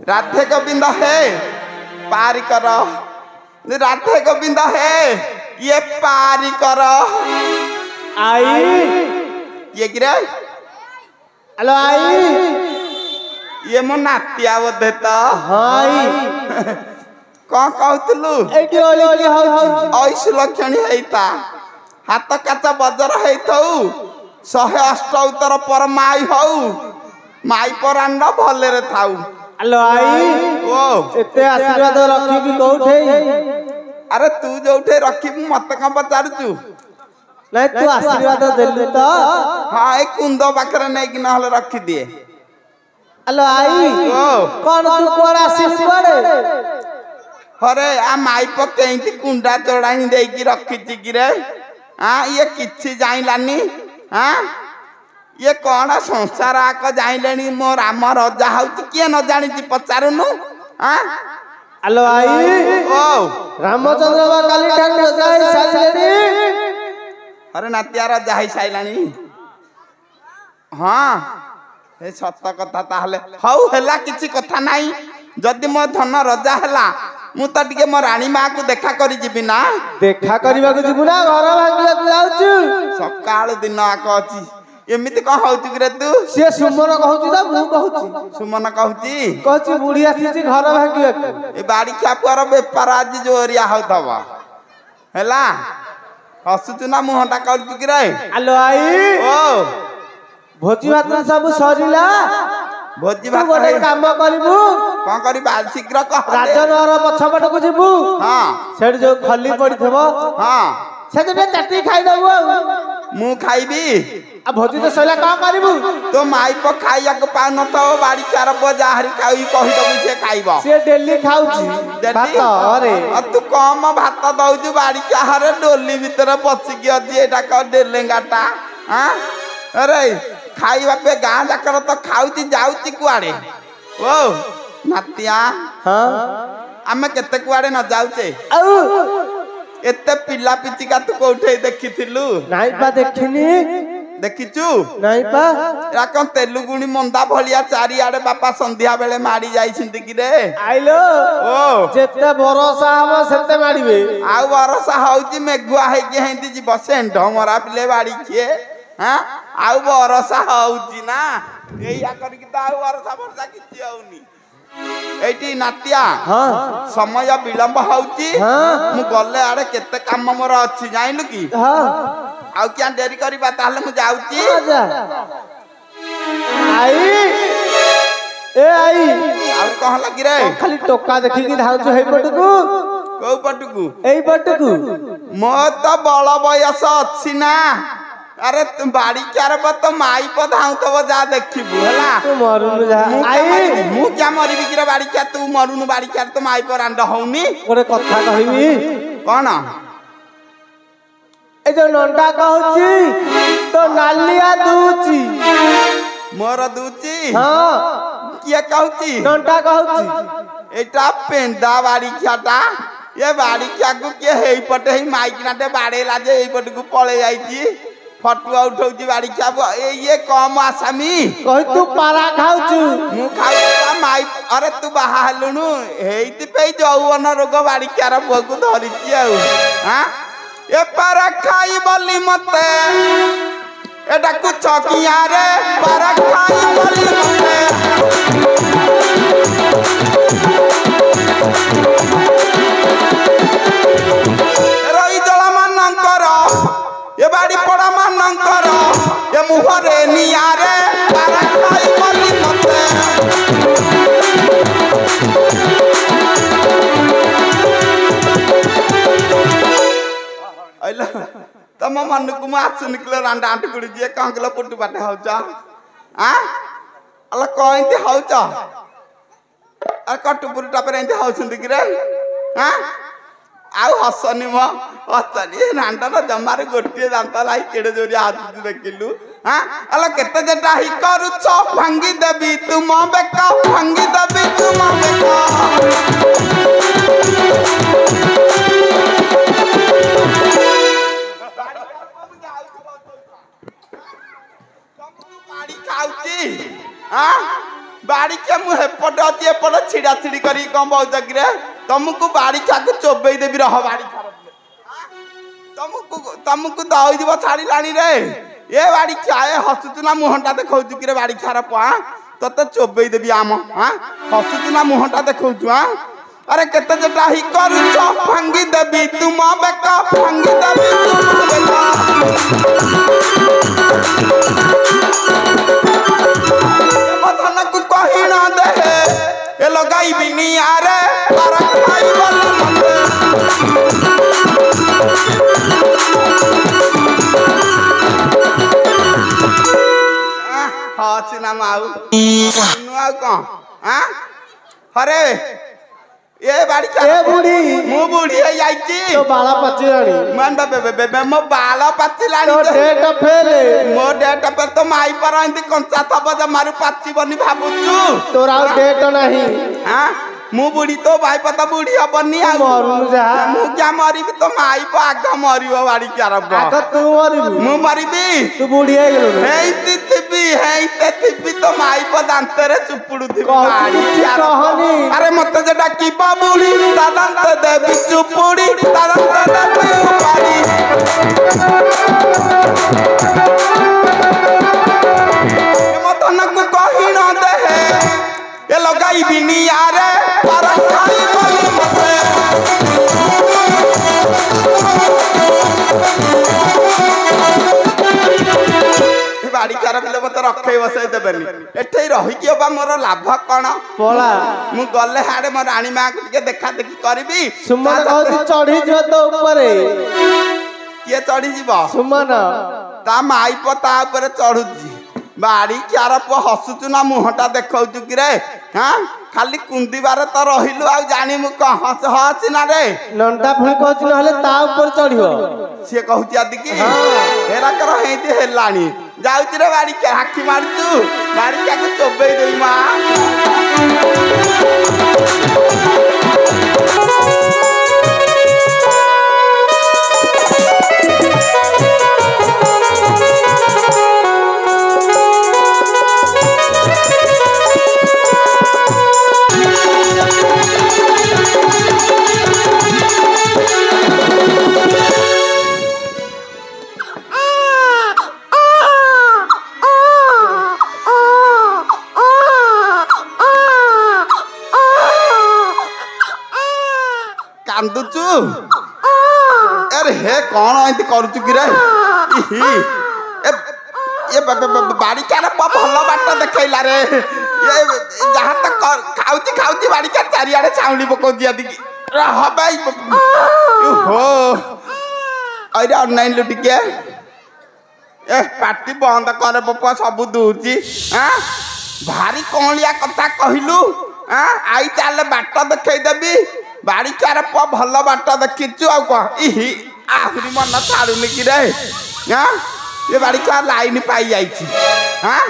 राधे गोविंद हे पारी कर राधे गोविंद हे ये पारी कर आई ये गिरे हेलो आई ये मो नातिया बोधे तो हाई कौन कहतलु एटी ओली की होची ऐसु लक्षणी हेता हाथ काचा बजर हेथौ 108 उत्तर पर माई हौ माई पर अंड भले रे थाउ हेलो आई ओ एते आशीर्वाद रखी भी कोठे अरे तू जोठे रखी मत का पचारचु नहीं तू आशीर्वाद देलु तो हां ए कुंदो पाखरे नै कि नहले रखी दिए हेलो आई ओ कौन तू कोड़ आसील कोड़े अरे आ माई प केंती कुंडा चढ़ाई दे की रखी छि कि रे हां ये किछि जाइलानी हां ये कौन संसार आक जाइलेनी मो राम रजा हउति के न जानि छि पचारुनु हां हेलो आई ओ रामचंद्र बा काली ठान रजाई साइलेनी अरे नातिया रजा है साइलानी हां ए सत्य कथा ताहले हौ हेला किछि कथा नाही जदि मो धन रजा हेला मु त टिके मो रानी मां को देखा करी जिबि ना देखा करबा को जिबु ना घर भांगिया को जाउछु सकाळ दिन आक अछि एमिति क हउति रे तू से सुमन कहउछि त मु कहउछि सुमन कहउति कहछि बुढ़ी आसीछि घर भांगिया को ए बाड़ी खापुआर बेपार आज जोरिया हउतबा हेला हसुचु ना मुहटा करछु कि रे हेलो आई ओ भोजी भात सब सरिला भोजी तू भात गोटे काम करिबु कोन करी बाल शीघ्र कह राजनगर पछपट को जिबु हां सेठ जो खली पड़िथबो हां से जे चाटी खाइ दबु मु खाइबी आ भोजी तो सइला का करिबु तो माई प खाइया को पाउ न तो बाड़ी चार बजाहरी खाई कहि दबु से खाइबो से डेली खाउछि भात अरे आ तू कम भात दउजु बाड़ी चाहरे डोली भीतर पछि कि अछि एटा क डेलेंगाटा हां अरे खाइबा पे गां जाकर तो खाउची जाउची कुआडे ओ नातिया हां आमे केते कुआडे न जाउचे आउ एते पिला पिचिका तू कोठे देखिथिलु नाइ पा देखिनी देखिचु नाइ पा राक तेलुगुणी मंदा भलिया चारि आडे बापा संध्या बेले मारी जाई छिंदी कि रे आइलो ओ जेते भरोसा हबो सेते मारिबे आउ भरोसा हउची मेघुआ है कि हेंदी जी बसेंढ मरा पिले बाड़ी के हां आउ भरोसा हउची ना एया करी कि आउ भरोसा किछि हउनी एटी नातिया हां समय विलंब हउची हां मु गले आडे केते काम मोर अछि जाइलु की हां आउ क्या देरी करबा ताले मु जाउची आजा आई ए आई आउ कह लगी रे खाली टोका देखि कि धाउछु हेइ पटकू को पटकू एई पटकू मो तो बड़ बयस अछि ना अरे तुम बाड़ी क्यार तो माई प धाउतब जा देखिबु हला तू मरुनु जा आई मु क्या मरिबि कि रे बाड़ी क्या तू मरुनु बाड़ी क्या तो माई पर अंड हउनी गोटे कथा कहिबी कोन ए जो नंदा कहउची तो नालिया दूची मोर दूची हां किया कहउची नंदा कहउची एटा पेंडा बाड़ी क्याटा ये बाड़ी क्या को के हेई पटे ही माइक नाटे बाड़ेला जे एई पट को पळे जाईची फटुआ उठौची बाड़ी क्या ये कम आसामी कहि तू पारा खाउछु मु खाउता माई अरे तू बाहा हलुनु हेइति पे जौवन रोग बाड़ी क्यार बगु धरिची आउ हां ए पारा खाई बोली मते एटा कुछ किया रे पारा खाई बोली मते रई जला मानकर ए बाड़ी पड़ा मानकर ए मुहरे निया रे पारा खाई बोली मते आइला तम मन को माछ निकले रांडा आंट गुडी जे कांगला पुट्टू बाटे हौचा आ अला कोइते हौचा आ कट्टू पुरुटा पर एंते हौछंदी कि रे आ आउ हसनी म हसनी रांडा न जमारे गोटिए दांत लाई केडे जोरी हाथ देखिलु आ अला केते जेटा हि करू छ भांगी देबी तुम बेका भांगी देबी तुम बेका बाड़ी खाउची हां बाड़ी के मु हेपट अच्छी एपट छिड़ा छिड़ी करी कौन बहुत रे तुमको बाड़ी को चोबई देवी रह बाड़ी तुमको दईब छाड़ी लाणी रे ए बाड़ी क्या हसुचु ना मुहंटा देखौचु कि रे बाड़ी खार पा तते चोबई देवी आम हाँ हसुचु ना मुहंटा देखौचु हाँ अरे केते जेटा ही करूछ भांगी देवी तुम बेका भांगी देवी तुम बेका मथन को कहि न दे ए लगाई बिनी आरे तारा खाई बोल हाँ चिना माऊ नुआ कौन हाँ अरे ये बाड़ी क्या ए बुढ़ी मु बुढ़ी है याची तो बाला पच्ची लानी मन बे मो बाला पच्ची लानी तो डेट फेल मो डेट पर तो माई पर आंदी कंचा थब ज मारू पच्ची बनी भाबुचु तोरा डेट नहीं हां मु बुढ़ी तो भाई पता बुढ़ी हबनी आ मरनु जा मु क्या मरिबी तो माई पर आग मरिबो बाड़ी क्या रब आग तू मरिबी मु मरिबी तू बुढ़ी है गेलो हेई तिबी तो माई पर दांत रे चुपुडु थी बाड़ी क्या कहनी अरे मत जेटा की बाबुड़ी दादंत देवी चुपुड़ी दादंत देवी बाड़ी मत नक कहि न दे ए लगाई बिनी यारे पर खाई बोली मते बाड़ी कार बिले मत रखे बसई देबेनी एठै रही कि बा मोर लाभ कोन पला मु गले हाडे मोर रानी मां के टिके देखा देखी करबी सुमन कहती चढ़ी जो तो ऊपर किए चढ़ी जीव सुमन ता माई पता ऊपर चढ़ुची बाड़ी क्यार प हसुचु ना मुहटा देखौचु कि रे हां खाली कुंदीबारे तो रहिलु आ जानी मु क हस हस ना रे नंटा फुल कहती नहले ता ऊपर चढ़ियो से कहूची आदि की हेरा कर हेती हेलानी जाउची रे बाड़ी के हाखी मारचु बाड़ी क्या के चोबई देई मां कांदुचु अरे हे कौन एंती करूचु कि रे इही ए बाड़ी क्या भल बाट देखैला रे ये जहाँ तक खाऊची बाड़ी क्या चारिआडे छाउली पको दिया दिकी रह भाई हो अरे ऑनलाइन लुटी के ए पार्टी बंद करे पप्पा सब दूची हां भारी कोलिया कथा कहिलु हां आई चाले बाट देखै देबी बाड़ी चार प भल बाट देखिचु आ कह इही आहुरी मन छाड़ुनी कि रे हां ये बाड़ी का लाइन पाई जाइछि हां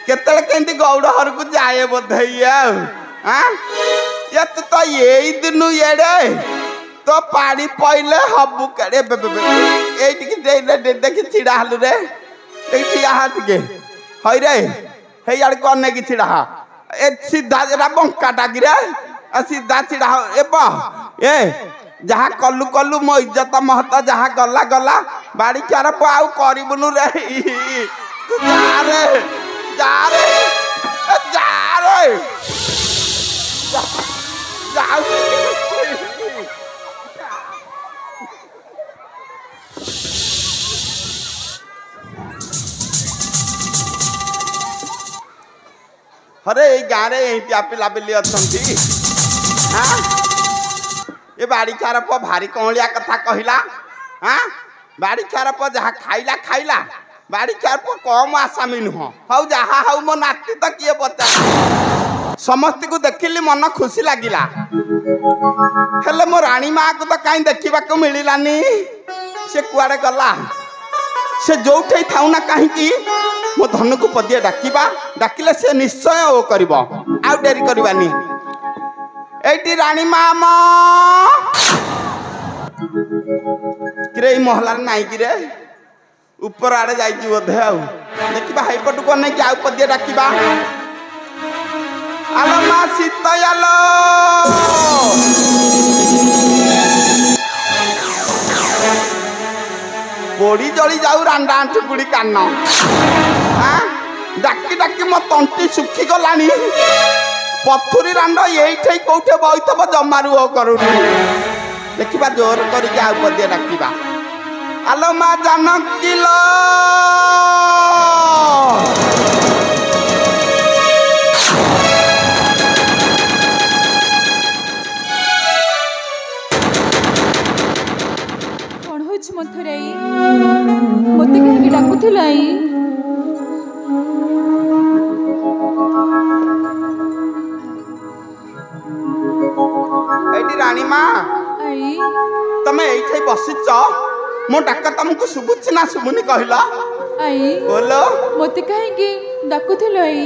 केतले केंती गौड़ हर को जाए बधैया हां ये तो एई दिनु येडे तो पानी पइले हबु करे एई टिके देखि छिड़ा हलु रे देखि हाथ के हई रे हे यार कोने की छिड़ा ए सीधा जरा बंका टाकी रे सीधा छिड़ा ए बा ए जहाँ कलु कलु मो इज्जत महत जहाँ गला गला बाड़ी चार पाऊ करबुनु रे तू जा रे जा रे जा रे जा अरे गाँव में पिला पिली अच्छा हाँ ये बाड़ी चार प भारी कौलिया कथा कहला हाँ बाड़ी चार प जहाँ खाइला खाइला बाड़ी चार प कम आसामी नुह हौ जहाँ हौ मो नाती तो किए बचा समस्त को देखिली मन खुशी लगिला हेले मो रानी माँ को तो कहीं देखा को मिलानी से कुआड़े गला से जो थाऊ ना कहीं मो धन को पदिए डाकिबा डाकिले से निश्चय ओ करिबो आ डेरी करबानी एटी रानी मामा किरे महलार नाई किरे ऊपर आड़े जाइछि बोधे आ देखिबा हाइपट को नै कि आ पदिए डाकिबा আলো মা শীতই আলো পড়ি জলি যাও রান্ডা আঁঠু গুড়ি কান ডাকি ডাকি মো তন্টি শুখি গলানি পথুরি রান্ড এইঠাই কোঠে বইথব জমারু ও করুনি ଦେଖିବା ଜୋର କରିକି ଆଉ ପଦିଏ ଡାକିବା ଆଲୋ ମା ଜାନକୀ ଲୋ କଣ ହଉଛି ମଥୁରାଇ ମୋତେ କାହିଁକି ଡାକୁଥିଲ ଆଇ ଏଇଠି ରାଣୀ ମା ଆଇ ତମେ ଏଇଠି ବସିଛ ମୋ ଡାକ ତମକୁ ଶୁଭୁଛି ନା ଶୁଭୁନି କହିଲ ଆଇ ବୋଲ ମୋତେ କାହିଁକି ଡାକୁଥିଲ ଆଇ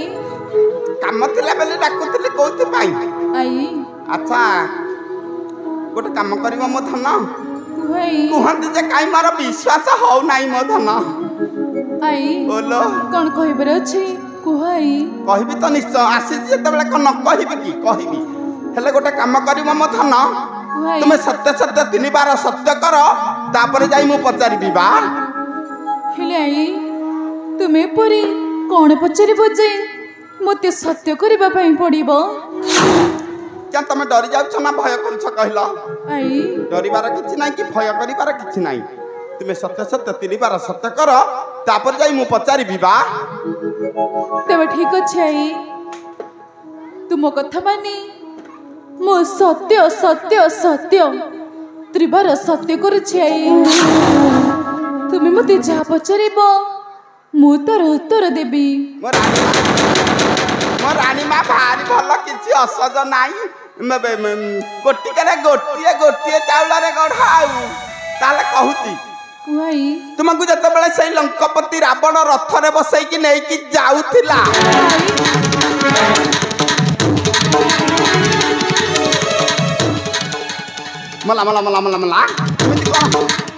କାମ ଥିଲା ବୋଲି ଡାକୁଥିଲି କୋଉଥିପାଇଁ ଆଇ ଆଚ୍ଛା ଗୋଟେ କାମ କରିବ ମୋ ଧନ କୁହ ଆଇ କୁହନ୍ତି ଯେ କାଇଁ ମୋର ବିଶ୍ୱାସ ହଉନାହିଁ ମୋ ଧନ ଆଇ ବୋଲ କଣ କହିବାର ଅଛି କୁହ ଆଇ କହିବି ତ ନିଶ୍ଚୟ ଆସିଛି ଯେତେବେଳେ କଣ ନ କହିବି କି କହିବି ହେଲେ ଗୋଟେ କାମ କରିବ ମୋ ଧନ କୁହ ଆଇ ତୁମେ ସତ୍ୟ ସତ୍ୟ 3 ବାର ସତ୍ୟ କର ତାପରେ ଯାଇ ମୁଁ ପଚାରିବି ବା ହେଲେ ଆଇ ତୁମେ ପରି କଣ ପଚାରିବ ଯେ ମୋତେ ସତ୍ୟ କରିବା ପାଇଁ ପଡ଼ିବ क्या तमे डरी जाउछ ना भय करछ कहला आई डरिबार किछि नाही कि भय करिबार किछि नाही तुमे सत्य सत्य 3 बार सत्य कर तापर जाई मु पचारि बिबा तब ठीक अछि आई तुम कथा मानी मो सत्य सत्य सत्य त्रिबार सत्य करुछि आई तुमे मते जा पचारिबो मु तार उत्तर देबी मोर रानी मा भारी भल किछि असज नाही गोटिके गोटिए चाउल रे गढाउ ताले कहूती कुआई तुमको जते बेले सही लंकापति रावण रथ रे बसई कि नै कि जाउथिला मला मला मला मला मला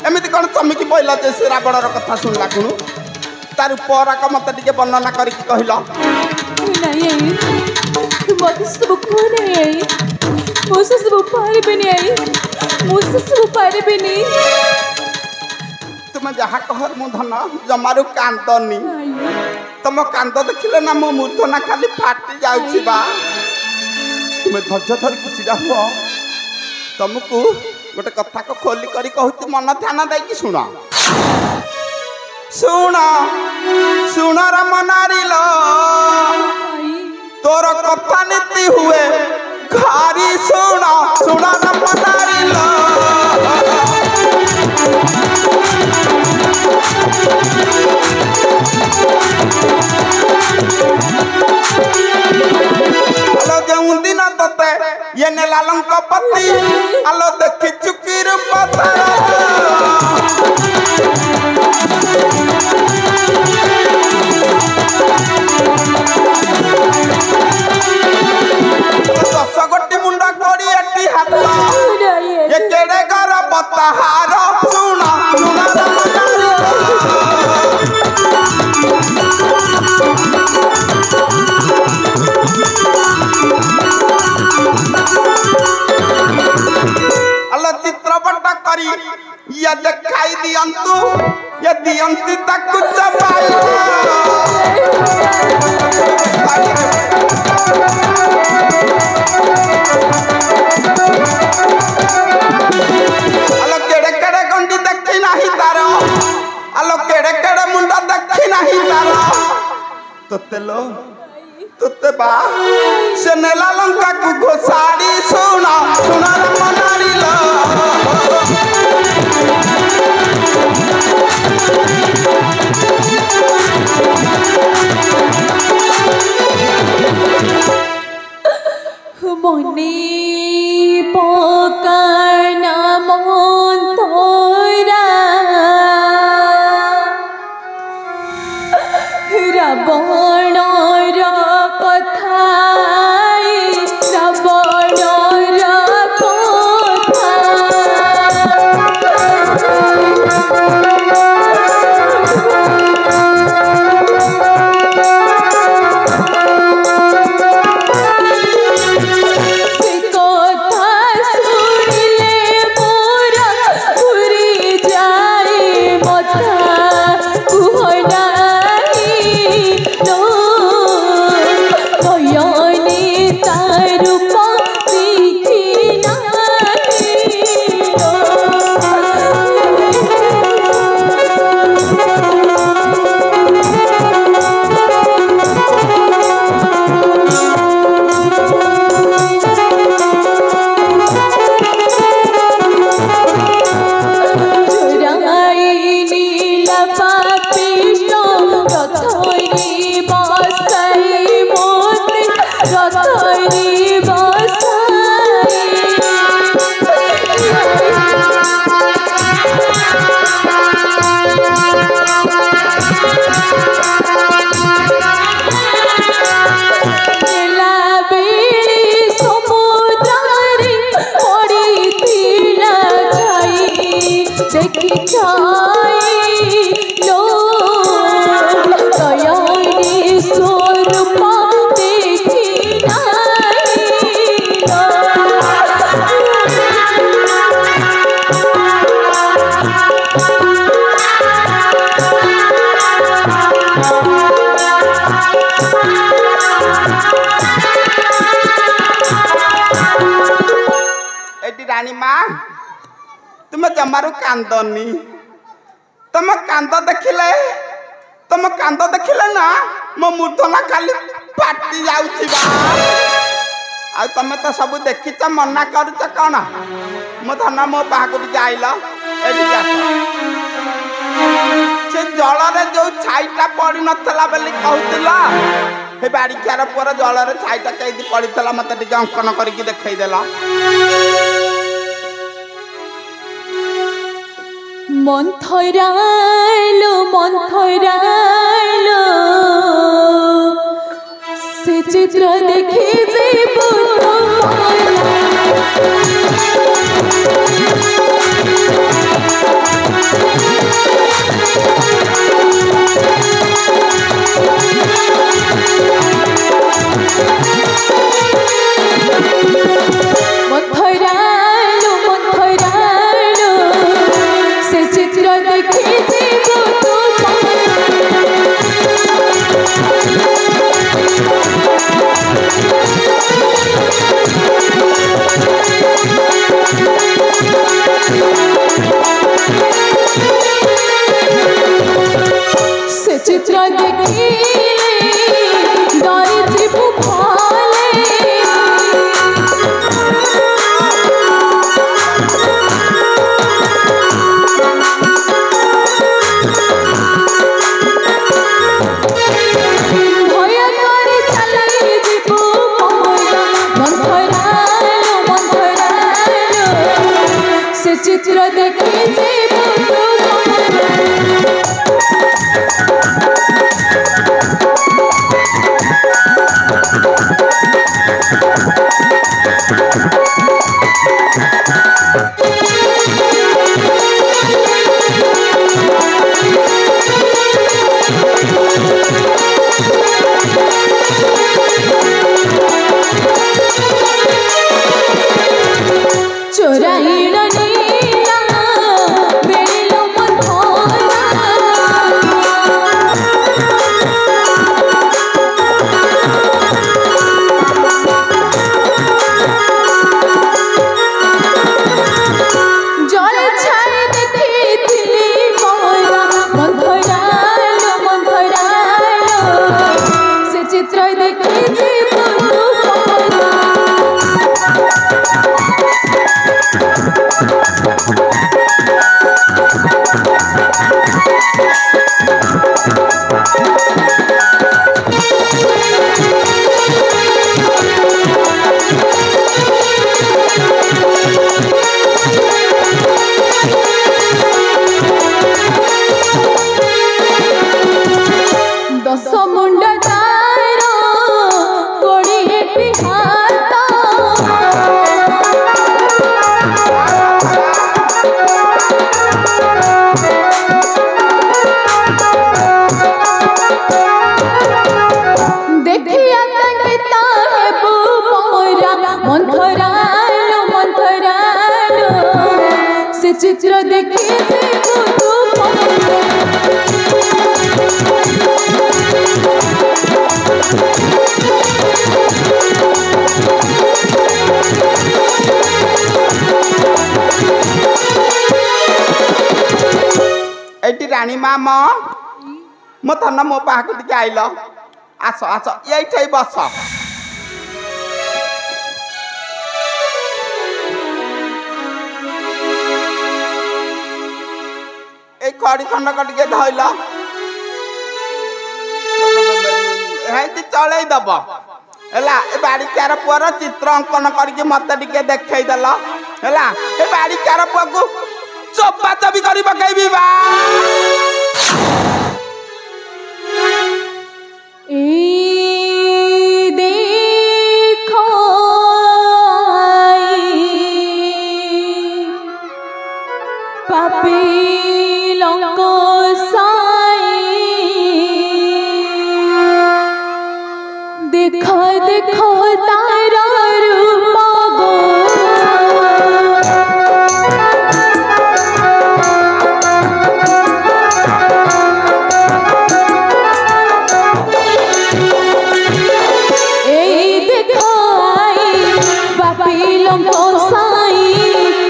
एमिति कोन चमकी पहिला जे से रावण र कथा सुनला कुनु तार पराक मत टिके वर्णना करी कि कहिला नहीं आई मत सब कोन आई मोसे सब पारबे नहीं आई मोसे सब पारबे नहीं तुम जहा कहर मु धन जमारु कांदनी तुम कांद देखिले ना मो मूर्धना खाली फाटी जाउछि बा तुम धैर्य धर कुचिरा हो तुमको गोटे कथा को खोली करी कहूती मन ध्यान दे कि सुन सुन सुन राम नारी लो तोर कथा नीति हुए घारी सुन सुन राम नारी लो आलो जेउं दिन तते ये नेला लंकापति आलो देखि चुकीर पता दस गोटी मुंडा कोड़ी एटी हाथ ये केड़े घर बताहार सुन सुन अल्लाह चित्रपट करी ये दिखाई दियंतु ये दियंती तक कुछ पाई अल्लाह केड़े केड़े गंडी देखी नहीं तारो अल्लाह केड़े केड़े मुंडा देखी नहीं तारो तोतेलो तुते बा से नेला लंका को घोसाड़ी सुना सुना रे मनारी लो मने पकाना मन तोरा रावण कथा रावण कथा रानी माँ तुम जमारू कांदनी तुम कांद देखिले ना मो मूर्धना खाली फाटी जाउछि बा आ तमे तो सब देखिच मना करूच कौन मो धन मो बाहक आइल से जलरे जो छाईटा पड़ी नथला बेली कहूतिला हे बाड़िकार पुअर जलरे छाईटा कैदी पड़ीला मत टे अंकन करके देखईदेला मंथरालो से चित्र देखी जीवो मंथरालो से चित्र देखी जीवो से चित्र देखी डरी जीवो भाले चित्र देखी चोराइल नीला बेलो जले छाई देखी मोरा मंथरालो से चित्र देखी दस मुंड तार कोड़े हाथ देखिया तंगिता है मोरा मंथरालो से चित्र देखी एटी रानी माँ मो धन मो पाहक टिके आइल आस आस ये बस ए कड़ी खंडक टिके धइल हेती चलै दब हैला ए बाड़ीकार पुअर चित्र अंकन करके मत टिके देखै देल हैला ए बाड़ीकार पुआ को चोपा चबी करी पकैबी बा देखो पापी लंको देखो देखो तारा रूप गो देखो आई पापी लंको साई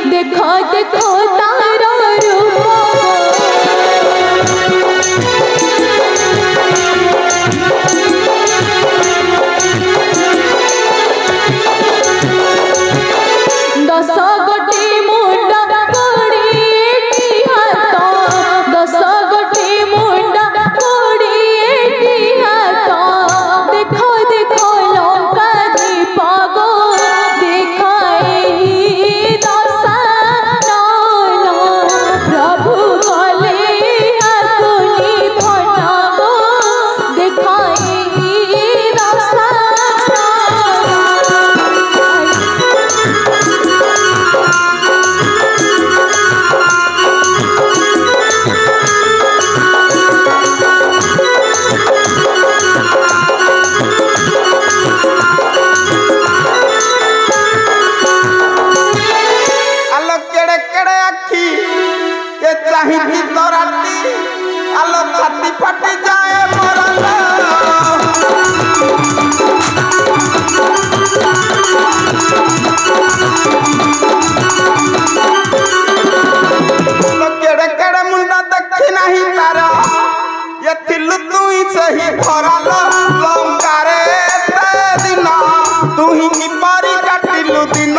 तुही किपरि काटिलु दिन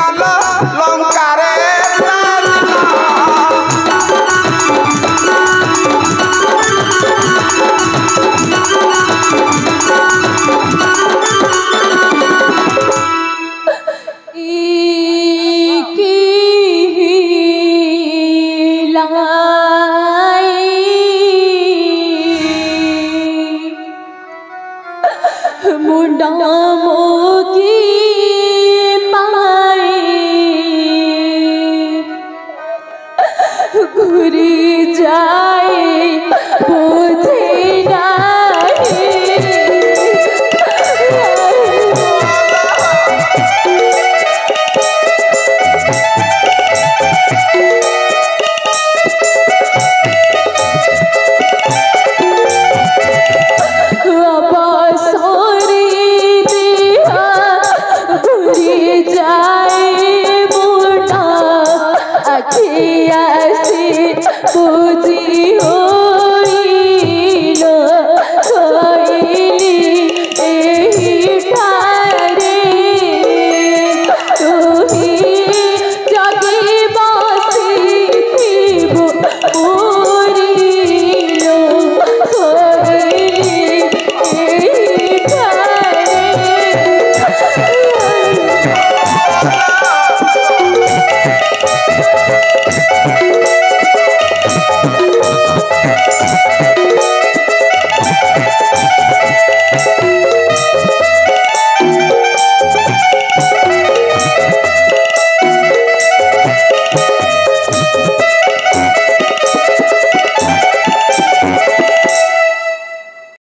लंकारे मुंडा मोगी पाए घुरी जा